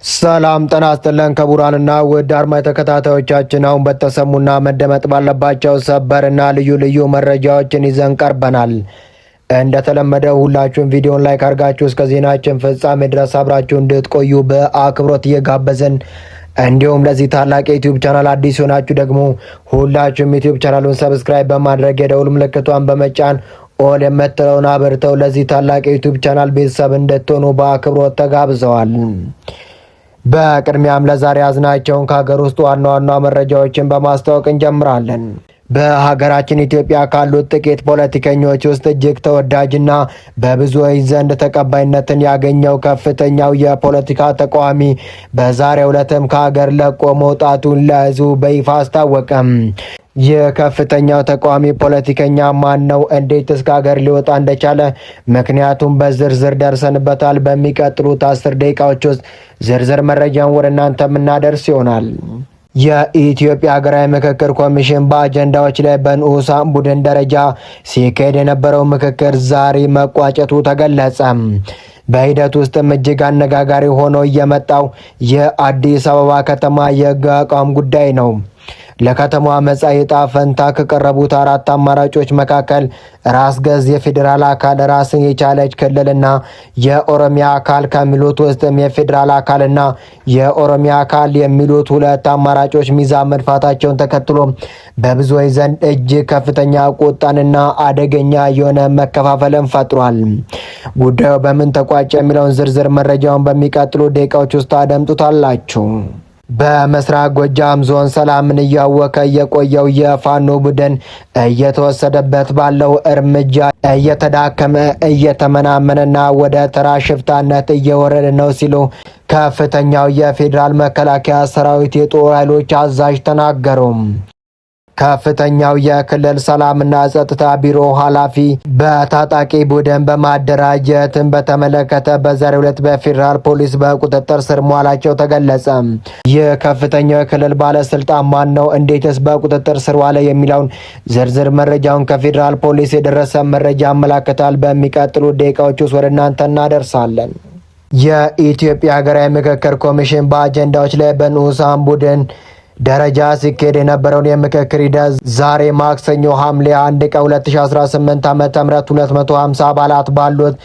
ሰላም ጤና ይስጥልን ክቡራንና ውድ አድማጭ ተከታታዮቻችን፣ አሁን በተሰሙና መደመጥ ባለባቸው ሰበርና ልዩ መረጃዎችን ይዘን ቀርበናል። እንደተለመደው ሁላችሁም ቪዲዮን ላይክ አድርጋችሁ እስከ ዜናችን ፍጻሜ ድረስ አብራችሁ እንድትቆዩ በአክብሮት እየጋበዝን እንዲሁም ለዚህ ታላቅ የዩቲዩብ ቻናል አዲስ ሆናችሁ ደግሞ ሁላችሁም ዩቲዩብ ቻናሉን ሰብስክራይብ በማድረግ የደውል ምልክቷን በመጫን ኦል የምትለውን አብርተው ለዚህ ታላቅ የዩቲዩብ ቻናል ቤተሰብ እንድትሆኑ በአክብሮት ተጋብዘዋል። በቅድሚያም ለዛሬ ያዝናቸውን ከሀገር ውስጥ ዋና ዋና መረጃዎችን በማስታወቅ እንጀምራለን። በሀገራችን ኢትዮጵያ ካሉት ጥቂት ፖለቲከኞች ውስጥ እጅግ ተወዳጅና በብዙዎች ዘንድ ተቀባይነትን ያገኘው ከፍተኛው የፖለቲካ ተቃዋሚ በዛሬው ዕለትም ከሀገር ለቆ መውጣቱን ለሕዝቡ በይፋ አስታወቀም። የከፍተኛው ተቃዋሚ ፖለቲከኛ ማን ነው? እንዴትስ ከሀገር ሊወጣ እንደቻለ ምክንያቱም በዝርዝር ደርሰንበታል። በሚቀጥሉት 10 ደቂቃዎች ውስጥ ዝርዝር መረጃን ወደ እናንተ የምናደርስ ይሆናል። የኢትዮጵያ ሀገራዊ ምክክር ኮሚሽን በአጀንዳዎች ላይ በንዑሳን ቡድን ደረጃ ሲካሄድ የነበረው ምክክር ዛሬ መቋጨቱ ተገለጸ። በሂደት ውስጥም እጅግ አነጋጋሪ ሆኖ የመጣው የአዲስ አበባ ከተማ የሕግ አቋም ጉዳይ ነው። ለከተማዋ መጻኢ ዕጣ ፈንታ ከቀረቡት 4 አማራጮች መካከል ራስ ገዝ የፌዴራል አካል፣ ራስን የቻለች ክልልና የኦሮሚያ አካል ከሚሉት ውስጥም የፌዴራል አካልና የኦሮሚያ አካል የሚሉት 2 አማራጮች ሚዛን መድፋታቸውን ተከትሎ በብዙዎች ዘንድ እጅግ ከፍተኛ ቁጣንና አደገኛ የሆነ መከፋፈልን ፈጥሯል። ጉዳዩ በምን ተቋጨ የሚለውን ዝርዝር መረጃውን በሚቀጥሉ ደቂቃዎች ውስጥ አደምጡታላችሁ። በምስራቅ ጎጃም ዞን ሰላምን እያወከ የቆየው የፋኖ ቡድን እየተወሰደበት ባለው እርምጃ እየተዳከመ እየተመናመነና ወደ ተራ ሽፍታነት እየወረደ ነው ሲሉ ከፍተኛው የፌዴራል መከላከያ ሰራዊት የጦር ኃይሎች አዛዥ ተናገሩ። ከፍተኛው የክልል ሰላምና ጸጥታ ቢሮ ኃላፊ በታጣቂ ቡድን በማደራጀትን በተመለከተ በዛሬው ዕለት በፌዴራል ፖሊስ በቁጥጥር ስር መዋላቸው ተገለጸ። ይህ ከፍተኛው የክልል ባለስልጣን ማን ነው? እንዴትስ በቁጥጥር ስር ዋለ? የሚለውን ዝርዝር መረጃውን ከፌዴራል ፖሊስ የደረሰ መረጃ ያመላክታል። በሚቀጥሉ ደቂቃዎች ውስጥ ወደ እናንተ እናደርሳለን። የኢትዮጵያ ሀገራዊ ምክክር ኮሚሽን በአጀንዳዎች ላይ በንዑሳን ቡድን ደረጃ ሲካሄድ የነበረውን የምክክር ሂደት ዛሬ ማክሰኞ ሐምሌ 1 ቀን 2018 ዓ.ም 250 አባላት ባሉት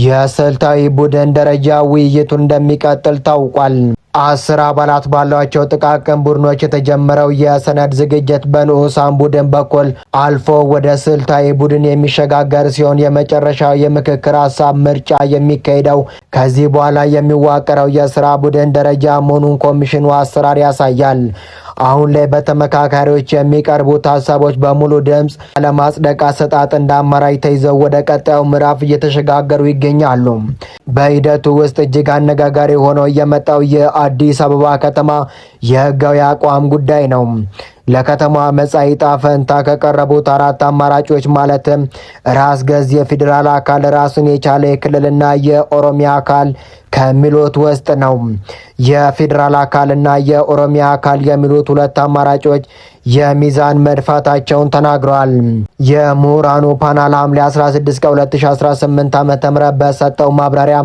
የስልታዊ ቡድን ደረጃ ውይይቱን እንደሚቀጥል ታውቋል። 10 አባላት ባሏቸው ጥቃቅን ቡድኖች የተጀመረው የሰነድ ዝግጅት በንዑሳን ቡድን በኩል አልፎ ወደ ስልታዊ ቡድን የሚሸጋገር ሲሆን የመጨረሻው የምክክር ሀሳብ ምርጫ የሚካሄደው ከዚህ በኋላ የሚዋቀረው የስራ ቡድን ደረጃ መሆኑን ኮሚሽኑ አሰራር ያሳያል። አሁን ላይ በተመካካሪዎች የሚቀርቡት ሀሳቦች በሙሉ ድምፅ ለማጽደቅ አሰጣጥ እንደ አማራጭ ተይዘው ወደ ቀጣዩ ምዕራፍ እየተሸጋገሩ ይገኛሉ። በሂደቱ ውስጥ እጅግ አነጋጋሪ ሆኖ የመጣው የአዲስ አበባ ከተማ የህጋዊ አቋም ጉዳይ ነው። ለከተማ መጻኢ ዕጣ ፈንታ ከቀረቡት 4 አማራጮች ማለትም ራስ ገዝ የፌዴራል አካል፣ ራሱን የቻለ የክልልና የኦሮሚያ አካል ከሚሉት ውስጥ ነው። የፌዴራል አካልና የኦሮሚያ አካል የሚሉት 2 አማራጮች የሚዛን መድፋታቸውን ተናግረዋል። የምሁራኑ ፓናል ሐምሌ 16 ቀን 2018 ዓ.ም በሰጠው ማብራሪያ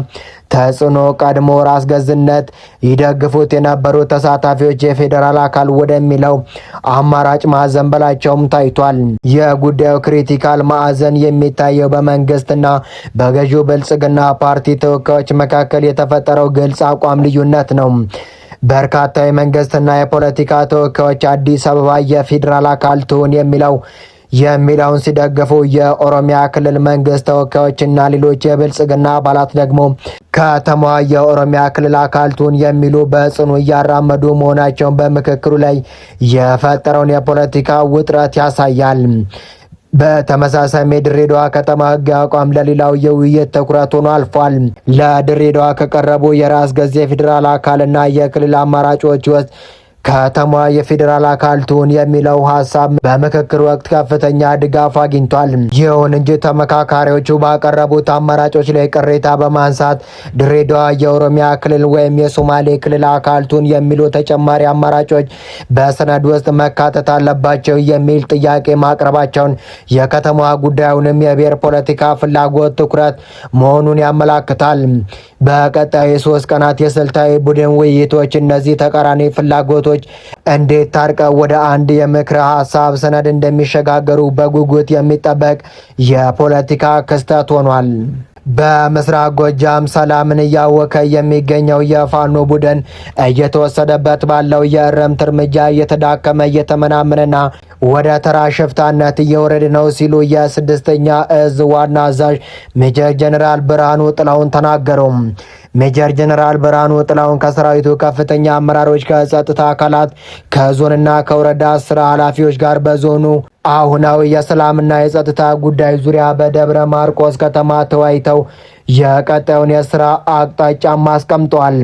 ተጽዕኖ ቀድሞ ራስ ገዝነት ይደግፉት የነበሩ ተሳታፊዎች የፌዴራል አካል ወደሚለው አማራጭ ማዘንበላቸውም ታይቷል። የጉዳዩ ክሪቲካል ማዕዘን የሚታየው በመንግስትና በገዢው ብልጽግና ፓርቲ ተወካዮች መካከል የተፈጠረው ግልጽ አቋም ልዩነት ነው። በርካታ የመንግስትና የፖለቲካ ተወካዮች አዲስ አበባ የፌዴራል አካል ትሁን የሚለውን ሲደግፉ፣ የኦሮሚያ ክልል መንግስት ተወካዮችና ሌሎች የብልጽግና አባላት ደግሞ ከተማዋ የኦሮሚያ ክልል አካል ትሁን የሚሉ በጽኑ እያራመዱ መሆናቸውን በምክክሩ ላይ የፈጠረውን የፖለቲካ ውጥረት ያሳያል። በተመሳሳይ የድሬዳዋ ከተማ ህግ አቋም ለሌላው የውይይት ትኩረት ሆኖ አልፏል። ለድሬዳዋ ከቀረቡ የራስ ገዝ የፌዴራል አካልና የክልል አማራጮች ውስጥ ከተማዋ የፌዴራል አካል ትሁን የሚለው ሀሳብ በምክክር ወቅት ከፍተኛ ድጋፍ አግኝቷል። ይሁን እንጂ ተመካካሪዎቹ ባቀረቡት አማራጮች ላይ ቅሬታ በማንሳት ድሬዳዋ የኦሮሚያ ክልል ወይም የሶማሌ ክልል አካል ትሁን የሚሉ ተጨማሪ አማራጮች በሰነድ ውስጥ መካተት አለባቸው የሚል ጥያቄ ማቅረባቸውን የከተማዋ ጉዳዩንም የብሔር ፖለቲካ ፍላጎት ትኩረት መሆኑን ያመላክታል። በቀጣይ 3 ቀናት የስልታዊ ቡድን ውይይቶች እነዚህ ተቃራኒ ፍላጎቶች እንዴት ታርቀው ወደ አንድ የምክረ ሀሳብ ሰነድ እንደሚሸጋገሩ በጉጉት የሚጠበቅ የፖለቲካ ክስተት ሆኗል። በምስራቅ ጎጃም ሰላምን እያወከ የሚገኘው የፋኖ ቡድን እየተወሰደበት ባለው የእርምት እርምጃ እየተዳከመ እየተመናመነና ወደ ተራ ሽፍታነት እየወረደ ነው ሲሉ የ6ኛ እዝ ዋና አዛዥ ሜጀር ጀነራል ብርሃኑ ጥላሁን ተናገሩ። ሜጀር ጀነራል ብርሃኑ ጥላሁን ከሰራዊቱ ከፍተኛ አመራሮች፣ ከጸጥታ አካላት፣ ከዞንና ከወረዳ ስራ ኃላፊዎች ጋር በዞኑ አሁናዊ የሰላምና የጸጥታ ጉዳይ ዙሪያ በደብረ ማርቆስ ከተማ ተወያይተው የቀጣዩን የስራ አቅጣጫም አስቀምጠዋል።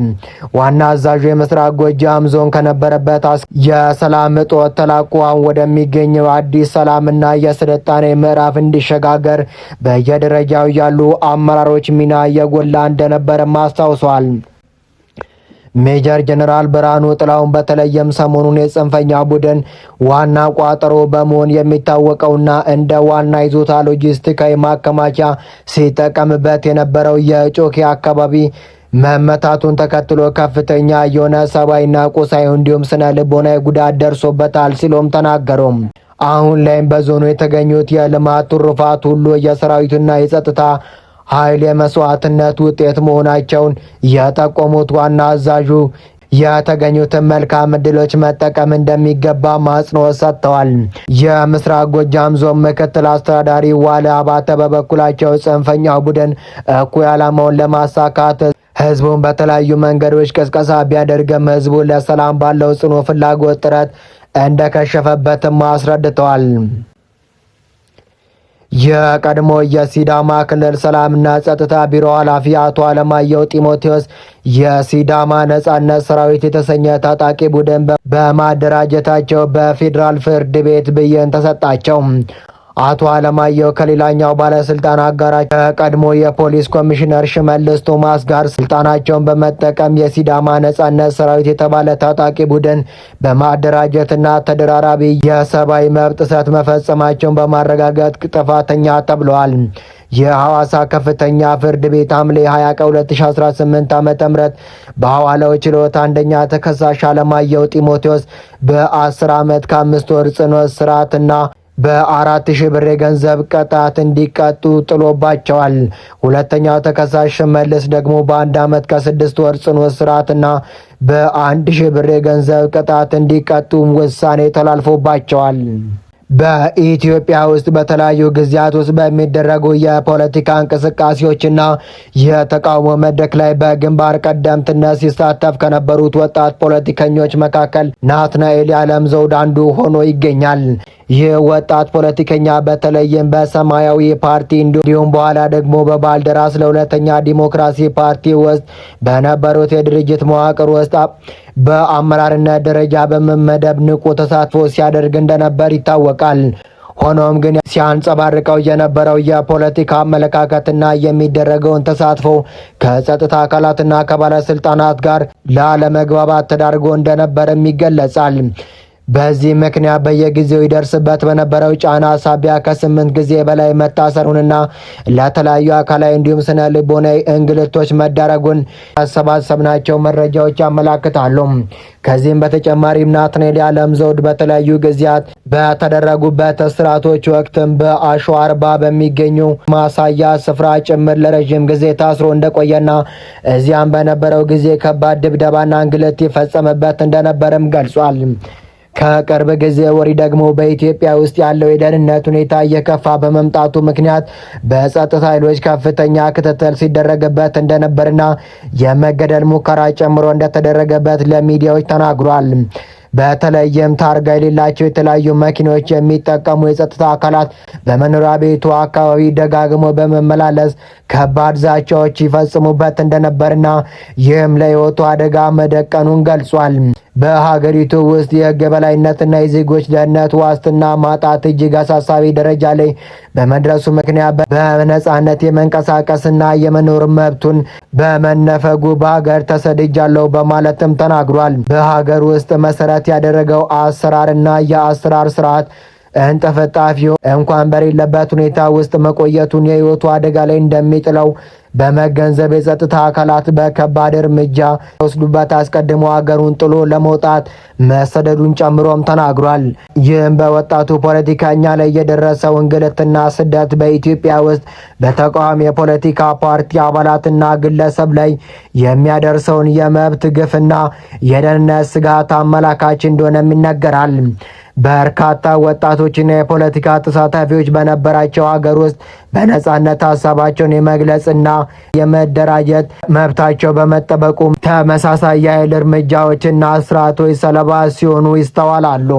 ዋና አዛዡ የምስራቅ ጎጃም ዞን ከነበረበት የሰላም እጦት ተላቆ ወደሚገኘው አዲስ ሰላምና የስልጣኔ ምዕራፍ እንዲሸጋገር በየደረጃው ያሉ አመራሮች ሚና የጎላ እንደነበረም አስታውሷል። ሜጀር ጀነራል ብርሃኑ ጥላሁን በተለይም ሰሞኑን የጽንፈኛ ቡድን ዋና ቋጠሮ በመሆን የሚታወቀውና እንደ ዋና ይዞታ ሎጂስቲካዊ ማከማቻ ሲጠቀምበት የነበረው የጮኬ አካባቢ መመታቱን ተከትሎ ከፍተኛ የሆነ ሰብአዊና ቁሳዊ እንዲሁም ስነ ልቦናዊ ጉዳት ደርሶበታል ሲሎም ተናገሩ። አሁን ላይም በዞኑ የተገኙት የልማት ትሩፋት ሁሉ የሰራዊቱና የጸጥታ ኃይል የመስዋዕትነት ውጤት መሆናቸውን የጠቆሙት ዋና አዛዡ የተገኙትን መልካም ዕድሎች መጠቀም እንደሚገባ አጽንኦት ሰጥተዋል። የምስራቅ ጎጃም ዞን ምክትል አስተዳዳሪ ዋለ አባተ በበኩላቸው ጽንፈኛው ቡድን እኩይ ዓላማውን ለማሳካት ህዝቡን በተለያዩ መንገዶች ቅስቀሳ ቢያደርግም ህዝቡ ለሰላም ባለው ጽኑ ፍላጎት ጥረት እንደከሸፈበትም አስረድተዋል። የቀድሞ የሲዳማ ክልል ሰላምና ጸጥታ ቢሮ ኃላፊ አቶ አለማየሁ ጢሞቴዎስ የሲዳማ ነጻነት ሰራዊት የተሰኘ ታጣቂ ቡድን በማደራጀታቸው በፌዴራል ፍርድ ቤት ብይን ተሰጣቸው። አቶ አለማየሁ ከሌላኛው ባለስልጣን አጋራቸው ከቀድሞ የፖሊስ ኮሚሽነር ሽመልስ ቶማስ ጋር ስልጣናቸውን በመጠቀም የሲዳማ ነጻነት ሰራዊት የተባለ ታጣቂ ቡድን በማደራጀትና ተደራራቢ የሰብአዊ መብት ጥሰት መፈጸማቸውን በማረጋገጥ ጥፋተኛ ተብለዋል። የሐዋሳ ከፍተኛ ፍርድ ቤት ሐምሌ 20 2018 ዓ.ም በሐዋላው ችሎት አንደኛ ተከሳሽ አለማየሁ ጢሞቴዎስ በ10 ዓመት ከ5 ወር ጽኑ እስራትና በ4,000 ብር የገንዘብ ቅጣት እንዲቀጡ ጥሎባቸዋል። ሁለተኛው ተከሳሽ ሽመልስ ደግሞ በ1 ዓመት ከ6 ወር ጽኑ እስራትና በ1,000 ብር የገንዘብ ቅጣት እንዲቀጡ ውሳኔ ተላልፎባቸዋል። በኢትዮጵያ ውስጥ በተለያዩ ጊዜያት ውስጥ በሚደረጉ የፖለቲካ እንቅስቃሴዎችና የተቃውሞ መድረክ ላይ በግንባር ቀደምትነት ሲሳተፍ ከነበሩት ወጣት ፖለቲከኞች መካከል ናትናኤል የዓለም ዘውድ አንዱ ሆኖ ይገኛል። ይህ ወጣት ፖለቲከኛ በተለይም በሰማያዊ ፓርቲ እንዲሁም በኋላ ደግሞ በባልደራስ ለሁለተኛ ዲሞክራሲ ፓርቲ ውስጥ በነበሩት የድርጅት መዋቅር ውስጥ በአመራርነት ደረጃ በመመደብ ንቁ ተሳትፎ ሲያደርግ እንደነበር ይታወቃል። ሆኖም ግን ሲያንጸባርቀው የነበረው የፖለቲካ አመለካከትና የሚደረገውን ተሳትፎ ከጸጥታ አካላትና ከባለስልጣናት ጋር ላለመግባባት ተዳርጎ እንደነበርም ይገለጻል። በዚህ ምክንያት በየጊዜው ይደርስበት በነበረው ጫና ሳቢያ ከ8 ጊዜ በላይ መታሰሩንና ለተለያዩ አካላዊ እንዲሁም ስነ ልቦናዊ እንግልቶች መዳረጉን ያሰባሰብናቸው መረጃዎች ያመላክታሉ። ከዚህም በተጨማሪም ናትናኤል የዓለም ዘውድ በተለያዩ ጊዜያት በተደረጉበት እስራቶች ወቅትም በአሸዋ አርባ በሚገኙ ማሳያ ስፍራ ጭምር ለረዥም ጊዜ ታስሮ እንደቆየና እዚያም በነበረው ጊዜ ከባድ ድብደባና እንግልት ይፈጸምበት እንደነበርም ገልጿል። ከቅርብ ጊዜ ወዲህ ደግሞ በኢትዮጵያ ውስጥ ያለው የደህንነት ሁኔታ እየከፋ በመምጣቱ ምክንያት በጸጥታ ኃይሎች ከፍተኛ ክትትል ሲደረግበት እንደነበርና የመገደል ሙከራ ጨምሮ እንደተደረገበት ለሚዲያዎች ተናግሯል። በተለይም ታርጋ የሌላቸው የተለያዩ መኪኖች የሚጠቀሙ የጸጥታ አካላት በመኖሪያ ቤቱ አካባቢ ደጋግሞ በመመላለስ ከባድ ዛቻዎች ይፈጽሙበት እንደነበርና ይህም ለሕይወቱ አደጋ መደቀኑን ገልጿል። በሀገሪቱ ውስጥ የህግ የበላይነትና የዜጎች ደህንነት ዋስትና ማጣት እጅግ አሳሳቢ ደረጃ ላይ በመድረሱ ምክንያት በነጻነት የመንቀሳቀስና የመኖር መብቱን በመነፈጉ በሀገር ተሰድጃለሁ በማለትም ተናግሯል። በሀገር ውስጥ መሰረት ያደረገው አሰራርና የአሰራር ስርዓት እንጠፈጣፊው እንኳን በሌለበት ሁኔታ ውስጥ መቆየቱን የህይወቱ አደጋ ላይ እንደሚጥለው በመገንዘብ የጸጥታ አካላት በከባድ እርምጃ ወስዱበት አስቀድሞ ሀገሩን ጥሎ ለመውጣት መሰደዱን ጨምሮም ተናግሯል። ይህም በወጣቱ ፖለቲከኛ ላይ የደረሰው እንግልትና ስደት በኢትዮጵያ ውስጥ በተቃዋሚ የፖለቲካ ፓርቲ አባላትና ግለሰብ ላይ የሚያደርሰውን የመብት ግፍና የደህንነት ስጋት አመላካች እንደሆነም ይነገራል። በርካታ ወጣቶችና የፖለቲካ ተሳታፊዎች በነበራቸው ሀገር ውስጥ በነጻነት ሀሳባቸውን የመግለጽና የመደራጀት መብታቸው በመጠበቁ ተመሳሳይ የኃይል እርምጃዎችና ስርዓቶች ሰለባ ሲሆኑ ይስተዋላሉ።